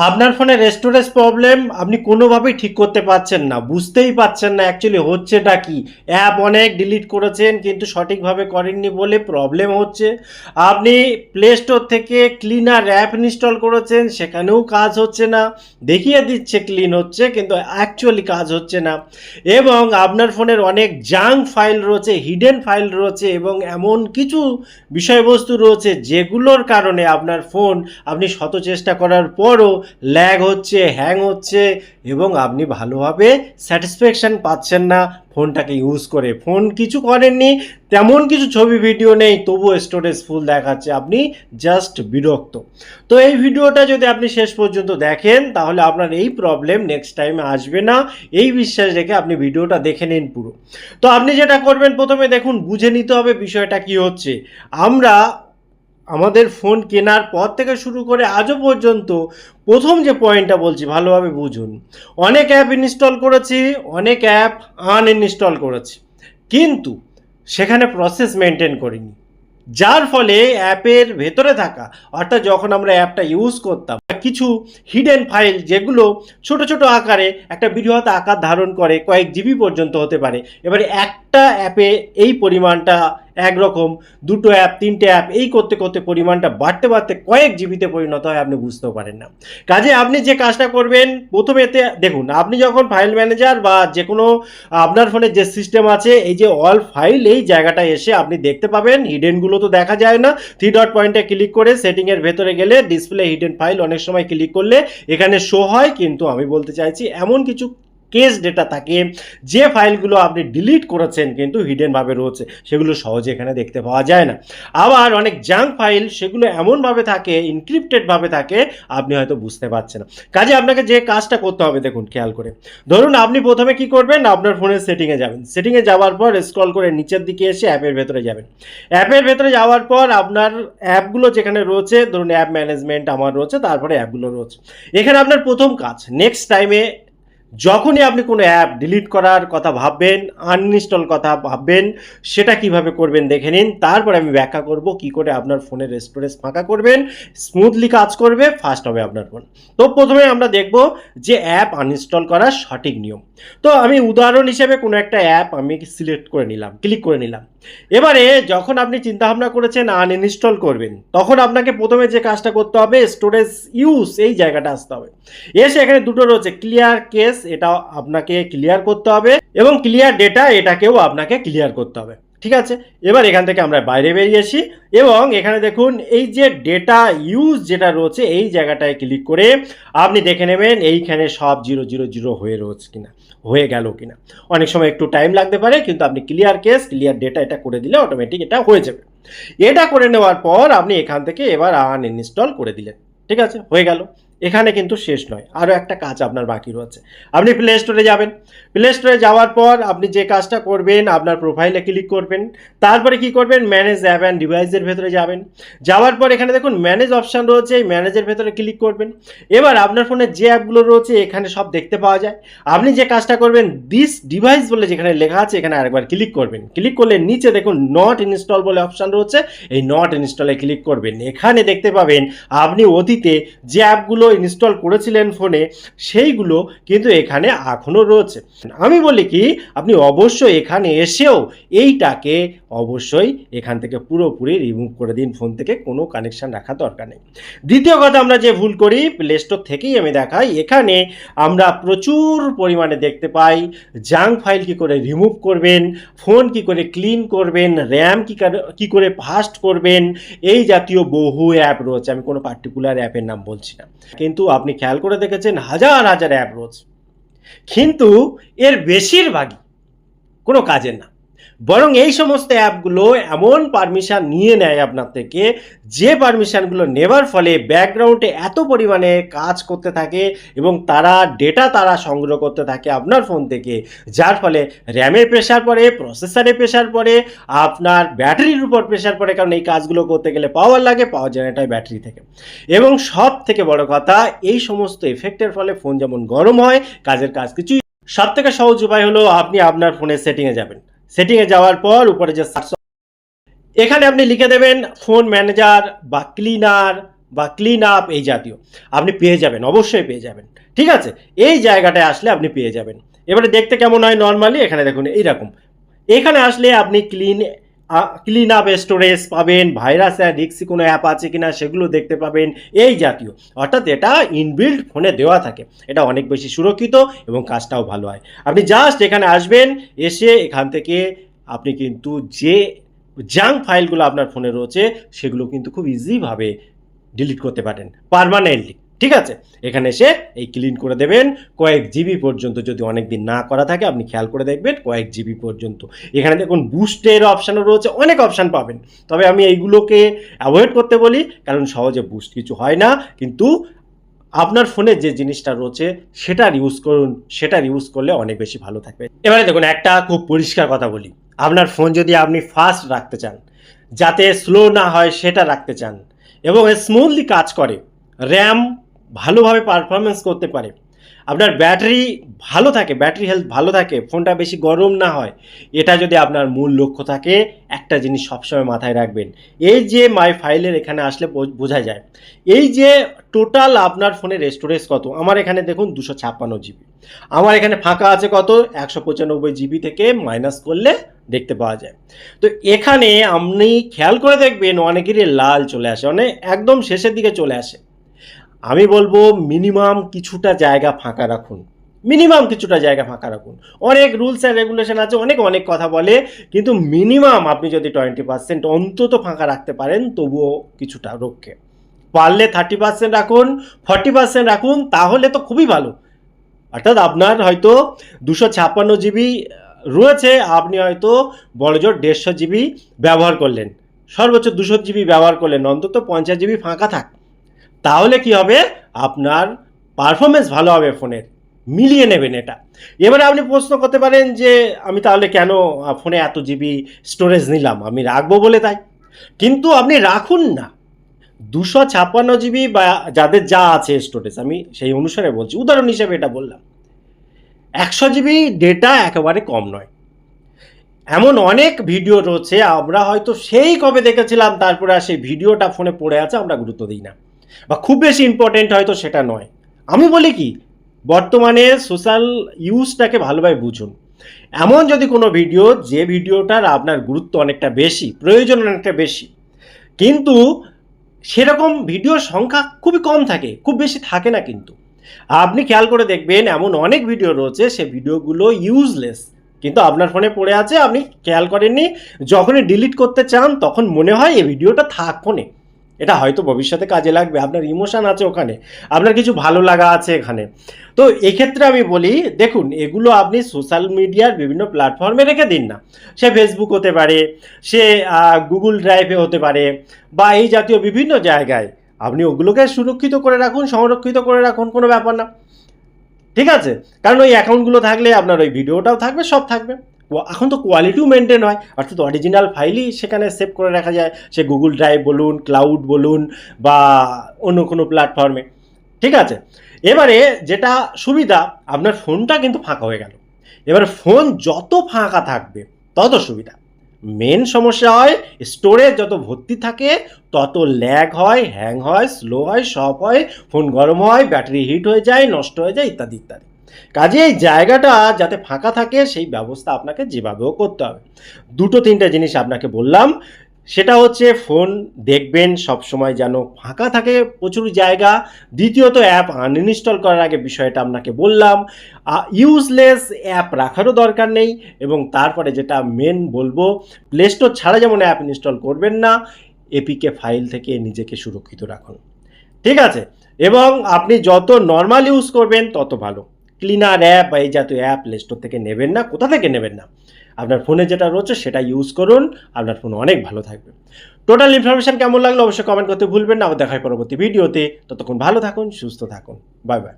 আপনার ফোনের storage problem আপনি কোনোভাবেই ঠিক করতে পারছেন না, বুঝতেই পারছেন না অ্যাকচুয়ালি হচ্ছেটা কি। অ্যাপ অনেক ডিলিট করেছেন কিন্তু সঠিকভাবে করেননি বলে প্রবলেম হচ্ছে। আপনি প্লে স্টোর থেকে ক্লিনার অ্যাপ ইনস্টল করেছেন, সেখানেও কাজ হচ্ছে না, দেখিয়ে দিচ্ছে ক্লিন হচ্ছে কিন্তু অ্যাকচুয়ালি কাজ হচ্ছে না। এবং আপনার ফোনের অনেক জাঙ্ক ফাইল রয়েছে, হিডেন ফাইল রয়েছে এবং এমন কিছু বিষয়বস্তু রয়েছে যেগুলোর কারণে আপনার ফোন আপনি শত চেষ্টা করার পরও ল্যাগ হচ্ছে, হ্যাং হচ্ছে এবং আপনি ভালোভাবে স্যাটিসফ্যাকশান পাচ্ছেন না ফোনটাকে ইউজ করে। ফোন কিছু করেননি, তেমন কিছু ছবি ভিডিও নেই, তবুও স্টোরেজ ফুল দেখাচ্ছে, আপনি জাস্ট বিরক্ত। তো এই ভিডিওটা যদি আপনি শেষ পর্যন্ত দেখেন তাহলে আপনার এই প্রবলেম নেক্সট টাইমে আসবে না, এই বিশ্বাস রেখে আপনি ভিডিওটা দেখে নিন পুরো। তো আপনি যেটা করবেন, প্রথমে দেখুন, বুঝে নিতে হবে বিষয়টা কি হচ্ছে। আমরা আমাদের ফোন কেনার পর থেকে শুরু করে আজও পর্যন্ত প্রথম যে পয়েন্টটা বলছি ভালোভাবে বুঝুন। অনেক অ্যাপ ইনস্টল করেছি, অনেক অ্যাপ আনইনস্টল করেছি, কিন্তু সেখানে প্রসেস মেনটেন করিনি, যার ফলে অ্যাপের ভেতরে থাকা, অর্থাৎ যখন আমরা অ্যাপটা ইউজ করতাম, কিছু হিডেন ফাইল যেগুলো ছোট ছোট আকারে একটা বৃহৎ আকার ধারণ করে, কয়েক জিবি পর্যন্ত হতে পারে। এবারে একটা অ্যাপে এই পরিমাণটা একরকম, দুটো অ্যাপ, তিনটে অ্যাপ, এই করতে করতে পরিমাণটা বাড়তে বাড়তে কয়েক জিবিতে পরিণত হয়, আপনি বুঝতেও পারেন না। কাজে আপনি যে কাজটা করবেন, প্রথমে এতে দেখুন, আপনি যখন ফাইল ম্যানেজার বা যে কোনো আপনার ফোনে যে সিস্টেম আছে, এই যে অল ফাইল, এই জায়গাটায় এসে আপনি দেখতে পাবেন হিডেনগুলো তো দেখা যায় না। থ্রি ডট পয়েন্টে ক্লিক করে সেটিংয়ের ভেতরে গেলে ডিসপ্লে হিডেন ফাইল অনেক সময় ক্লিক করলে এখানে শো হয়, কিন্তু আমি বলতে চাইছি এমন কিছু কেস ডেটা থাকে যে ফাইলগুলো আপনি ডিলিট করেছেন কিন্তু হিডেনভাবে রয়েছে, সেগুলো সহজে এখানে দেখতে পাওয়া যায় না। আবার অনেক জাঙ্ক ফাইল, সেগুলো এমনভাবে থাকে, ইনক্রিপ্টেডভাবে থাকে, আপনি হয়তো বুঝতে পারছেন না। কাজে আপনাকে যে কাজটা করতে হবে, দেখুন খেয়াল করে, ধরুন আপনি প্রথমে কি করবেন, আপনার ফোনের সেটিংয়ে যাবেন, সেটিংয়ে যাওয়ার পর স্ক্রল করে নিচের দিকে এসে অ্যাপের ভেতরে যাবেন। অ্যাপের ভেতরে যাওয়ার পর আপনার অ্যাপগুলো যেখানে রয়েছে, ধরুন অ্যাপ ম্যানেজমেন্ট আমার রয়েছে, তারপরে অ্যাপগুলো রয়েছে। এখানে আপনার প্রথম কাজ, নেক্সট টাইমে যখনই আপনি কোনো অ্যাপ ডিলিট করার কথা ভাববেন, আনইনস্টল কথা ভাববেন, সেটা কিভাবে করবেন দেখে নিন। তারপরে আমি ব্যাখ্যা করব কি করে আপনার ফোনের স্টোরেজ ফাঁকা করবেন, স্মুথলি কাজ করবে, ফাস্ট হবে আপনার ফোন। তো প্রথমে আমরা দেখব যে অ্যাপ আনইনস্টল করার সঠিক নিয়ম। তো আমি উদাহরণ হিসেবে কোনো একটা অ্যাপ আমি সিলেক্ট করে নিলাম, ক্লিক করে নিলাম। এবারে যখন আপনি চিন্তাভাবনা করেছেন আনইনস্টল করবেন, তখন আপনাকে প্রথমে যে কাজটা করতে হবে, স্টোরেজ ইউজ, এই জায়গাটা আসতে হবে। এসে এখানে দুটো রয়েছে, ক্লিয়ার কেস, এটা আপনাকে ক্লিয়ার করতে হবে, এবং ক্লিয়ার ডেটা, এটাকেও আপনাকে ক্লিয়ার করতে হবে। ঠিক আছে, এবার এখান থেকে আমরা বাইরে বেরিয়ে আসি এবং এখানে দেখুন এই যে ডেটা ইউজ যেটা রয়েছে, এই জায়গাটায় ক্লিক করে আপনি দেখে নেবেন এইখানে সব 000 হয়ে রয়েছে কিনা, হয়ে গেল কিনা। অনেক সময় একটু টাইম লাগতে পারে, কিন্তু আপনি ক্লিয়ার কেস, ক্লিয়ার ডেটা এটা করে দিলে অটোমেটিক এটা হয়ে যাবে। এটা করে নেওয়ার পর আপনি এখান থেকে এবার আনইনস্টল করে দিলেন। ঠিক আছে, হয়ে গেল। এখানে কিন্তু শেষ নয়, আরও একটা কাজ আপনার বাকি রয়েছে। আপনি প্লে স্টোরে যাবেন, প্লে স্টোরে যাওয়ার পর আপনি যে কাজটা করবেন, আপনার প্রোফাইলে ক্লিক করবেন, তারপরে কি করবেন, ম্যানেজ অ্যাপ অ্যান্ড ডিভাইসের ভেতরে যাবেন। যাওয়ার পর এখানে দেখুন ম্যানেজ অপশান রয়েছে, এই ম্যানেজের ভেতরে ক্লিক করবেন। এবার আপনার ফোনে যে অ্যাপগুলো রয়েছে এখানে সব দেখতে পাওয়া যায়। আপনি যে কাজটা করবেন, দিস ডিভাইস বলে যেখানে লেখা আছে, এখানে আরেকবার ক্লিক করবেন। ক্লিক করলে নিচে দেখুন নট ইনস্টল বলে অপশান রয়েছে, এই নট ইনস্টলে ক্লিক করবেন। এখানে দেখতে পাবেন আপনি অতীতে যে অ্যাপগুলো ইনস্টল করেছিলেন ফোনে, সেইগুলো কিন্তু এখানে এখনও রয়েছে। আমি বলি কি, আপনি অবশ্যই এখানে এসেও এইটাকে অবশ্যই এখান থেকে পুরোপুরি রিমুভ করে দিন, ফোন থেকে কোনো কানেকশান রাখার দরকার নেই। দ্বিতীয় কথা আমরা যে ভুল করি, প্লে স্টোর থেকেই আমি দেখাই, এখানে আমরা প্রচুর পরিমাণে দেখতে পাই জাঙ্ক ফাইল কী করে রিমুভ করবেন, ফোন কী করে ক্লিন করবেন, র্যাম কী করে ফাস্ট করবেন, এই জাতীয় বহু অ্যাপ রয়েছে। আমি কোনো পার্টিকুলার অ্যাপের নাম বলছি না, কিন্তু আপনি খেয়াল করে দেখেছেন হাজার হাজার অ্যাপ রয়েছে, কিন্তু এর বেশিরভাগই কোনো কাজের না। বরং এই সমস্ত অ্যাপগুলো এমন পারমিশন নিয়ে নেয় আপনার থেকে, যে পারমিশনগুলো নেবার ফলে ব্যাকগ্রাউন্ডে এত পরিমাণে কাজ করতে থাকে এবং ডেটা তারা সংগ্রহ করতে থাকে আপনার ফোন থেকে, যার ফলে র্যামের প্রেশার পড়ে, প্রসেসরের প্রেশার পড়ে, আপনার ব্যাটারির উপর প্রেশার পড়ে, কারণ এই কাজগুলো করতে গেলে পাওয়ার লাগে, পাওয়ার জেনারেট হয় ব্যাটারি থেকে। এবং সব থেকে বড় কথা, এই সমস্ত এফেক্টের ফলে ফোন যেমন গরম হয়, কাজের কাজ কিছুই। সব থেকে সহজ উপায় হলো আপনি আপনার ফোনের সেটিংয়ে যাবেন। সেটিংয়ে যাওয়ার পর উপরে যে সার্চ, এখানে আপনি লিখে দেবেন ফোন ম্যানেজার বা ক্লিনার বা ক্লিন আপ এই জাতীয় আপনি পেয়ে যাবেন, অবশ্যই পেয়ে যাবেন। ঠিক আছে, এই জায়গাটায় আসলে আপনি পেয়ে যাবেন। এবারে দেখতে কেমন হয় নর্মালি, এখানে দেখুন এইরকম। এখানে আসলে আপনি ক্লিন আপ স্টোরেজ পাবেন, ভাইরাস আর রিক্সি কোনো অ্যাপ আছে কিনা সেগুলো দেখতে পাবেন, এই জাতীয়। অর্থাৎ এটা ইনবিল্ট ফোনে দেওয়া থাকে, এটা অনেক বেশি সুরক্ষিত এবং কাজটাও ভালো হয়। আপনি জাস্ট এখানে আসবেন, এসে এখান থেকে আপনি কিন্তু যে জাঙ্ক ফাইলগুলো আপনার ফোনে রয়েছে সেগুলো কিন্তু খুব ইজিভাবে ডিলিট করতে পারেন পার্মানেন্টলি। ঠিক আছে, এখানে এসে এই ক্লিন করে দেবেন কয়েক জিবি পর্যন্ত। যদি অনেক দিন না করা থাকে আপনি খেয়াল করে দেখবেন কয়েক জিবি পর্যন্ত। এখানে দেখুন বুস্টের অপশানও রয়েছে, অনেক অপশান পাবেন। তবে আমি এইগুলোকে অ্যাভয়েড করতে বলি, কারণ সহজে বুস্ট কিছু হয় না। কিন্তু আপনার ফোনে যে জিনিসটা রয়েছে সেটার ইউজ করুন, সেটার ইউজ করলে অনেক বেশি ভালো থাকবে। এবারে দেখুন একটা খুব পরিষ্কার কথা বলি, আপনার ফোন যদি আপনি ফাস্ট রাখতে চান, যাতে স্লো না হয় সেটা রাখতে চান, এবং স্মুথলি কাজ করে, র্যাম ভালোভাবে পারফরমেন্স করতে পারে, আপনার ব্যাটারি ভালো থাকে, ব্যাটারি হেলথ ভালো থাকে, ফোনটা বেশি গরম না হয়, এটা যদি আপনার মূল লক্ষ্য থাকে, একটা জিনিস সবসময় মাথায় রাখবেন। এই যে মাই ফাইলের এখানে আসলে বোঝা যায়, এই যে টোটাল আপনার ফোনের স্টোরেজ কত। আমার এখানে দেখুন 256 জিবি, আমার এখানে ফাঁকা আছে কত 195 জিবি থেকে মাইনাস করলে দেখতে পাওয়া যায়। তো এখানে আপনি খেয়াল করে দেখবেন অনেকেরই লাল চলে আসে, অনেক একদম শেষের দিকে চলে আসে। আমি বলবো মিনিমাম কিছুটা জায়গা ফাঁকা রাখুন, মিনিমাম কিছুটা জায়গা ফাঁকা রাখুন। অনেক রুলস অ্যান্ড রেগুলেশন আছে, অনেক অনেক কথা বলে, কিন্তু মিনিমাম আপনি যদি 20% অন্তত ফাঁকা রাখতে পারেন তবুও কিছুটা রক্ষে। পারলে 30% রাখুন, 40% রাখুন, তাহলে তো খুবই ভালো। অর্থাৎ আপনার হয়তো 256 জিবি রয়েছে, আপনি হয়তো বড়জোর 150 জিবি ব্যবহার করলেন, সর্বোচ্চ 200 জিবি ব্যবহার করলেন, অন্তত 50 জিবি ফাঁকা থাক। তাহলে কি হবে, আপনার পারফরমেন্স ভালো হবে ফোনের, মিলিয়ে নেবেন এটা। এবারে আপনি প্রশ্ন করতে পারেন যে আমি তাহলে কেন ফোনে এত জিবি স্টোরেজ নিলাম, আমি রাখবো বলে তাই। কিন্তু আপনি রাখুন না, 256 জিবি বা যাদের যা আছে স্টোরেজ, আমি সেই অনুসারে বলছি, উদাহরণ হিসেবে এটা বললাম। 100 জিবি ডেটা একেবারে কম নয়। এমন অনেক ভিডিও রয়েছে আমরা হয়তো সেই কবে দেখেছিলাম, তারপরে আর সেই ভিডিওটা ফোনে পড়ে আছে, আমরা গুরুত্ব দিই না, বা খুব বেশি ইম্পর্টেন্ট হয়তো সেটা নয়। আমি বলি কি, বর্তমানে সোশ্যাল ইউজটাকে ভালোভাবে বুঝুন। এমন যদি কোনো ভিডিও, যে ভিডিওটার আপনার গুরুত্ব অনেকটা বেশি, প্রয়োজন অনেকটা বেশি, কিন্তু সেরকম ভিডিওর সংখ্যা খুবই কম থাকে, খুব বেশি থাকে না, কিন্তু আপনি খেয়াল করে দেখবেন এমন অনেক ভিডিও রয়েছে, সে ভিডিওগুলো ইউজলেস, কিন্তু আপনার ফোনে পড়ে আছে, আপনি খেয়াল করেননি। যখনই ডিলিট করতে চান তখন মনে হয় এই ভিডিওটা থাক ফোনে, এটা হয়তো ভবিষ্যতে কাজে লাগবে, আপনার ইমোশন আছে ওখানে, আপনার কিছু ভালো লাগা আছে এখানে। তো এক্ষেত্রে আমি বলি দেখুন, এগুলো আপনি সোশ্যাল মিডিয়ার বিভিন্ন প্ল্যাটফর্মে রেখে দিন না। সে ফেসবুক হতে পারে, সে গুগল ড্রাইভে হতে পারে, বা এই জাতীয় বিভিন্ন জায়গায় আপনি ওগুলোকে সুরক্ষিত করে রাখুন, সংরক্ষিত করে রাখুন, কোনো ব্যাপার না। ঠিক আছে, কারণ ওই অ্যাকাউন্টগুলো থাকলে আপনার ওই ভিডিওটাও থাকবে, সব থাকবে। এখন তো কোয়ালিটিও মেনটেন হয়, অর্থাৎ অরিজিনাল ফাইলই সেখানে সেভ করে রাখা যায়, সে গুগল ড্রাইভ বলুন, ক্লাউড বলুন, বা অন্য কোনো প্ল্যাটফর্মে। ঠিক আছে, এবারে যেটা সুবিধা, আপনার ফোনটা কিন্তু ফাঁকা হয়ে গেল। এবারে ফোন যত ফাঁকা থাকবে তত সুবিধা। মেন সমস্যা হয় স্টোরেজ যত ভর্তি থাকে তত ল্যাগ হয়, হ্যাং হয়, স্লো হয়, সব হয়, ফোন গরম হয়, ব্যাটারি হিট হয়ে যায়, নষ্ট হয়ে যায়, ইত্যাদি ইত্যাদি। কাজে এই জায়গাটা যাতে ফাঁকা থাকে সেই ব্যবস্থা আপনাকে যেভাবেও করতে হবে। দুটো তিনটে জিনিস আপনাকে বললাম, সেটা হচ্ছে ফোন দেখবেন সবসময় যেন ফাঁকা থাকে প্রচুর জায়গা। দ্বিতীয়ত অ্যাপ আনইনস্টল করার আগে বিষয়টা আপনাকে বললাম, ইউজলেস অ্যাপ রাখারও দরকার নেই। এবং তারপরে যেটা মেন বলবো, প্লে স্টোর ছাড়া যেমন অ্যাপ ইনস্টল করবেন না, এপিকে ফাইল থেকে নিজেকে সুরক্ষিত রাখুন। ঠিক আছে, এবং আপনি যত নর্মাল ইউজ করবেন তত ভালো। ক্লিনার অ্যাপ বা এই জাতীয় অ্যাপ প্লে স্টোর থেকে নেবেন না, কোথা থেকে নেবেন না, আপনার ফোনে যেটা রয়েছে সেটা ইউজ করুন, আপনার ফোন অনেক ভালো থাকবে। টোটাল ইনফরমেশন কেমন লাগলো অবশ্যই কমেন্ট করতে ভুলবেন না। আবার দেখা হয় পরবর্তী ভিডিওতে, ততক্ষণ ভালো থাকুন, সুস্থ থাকুন, বাই বাই।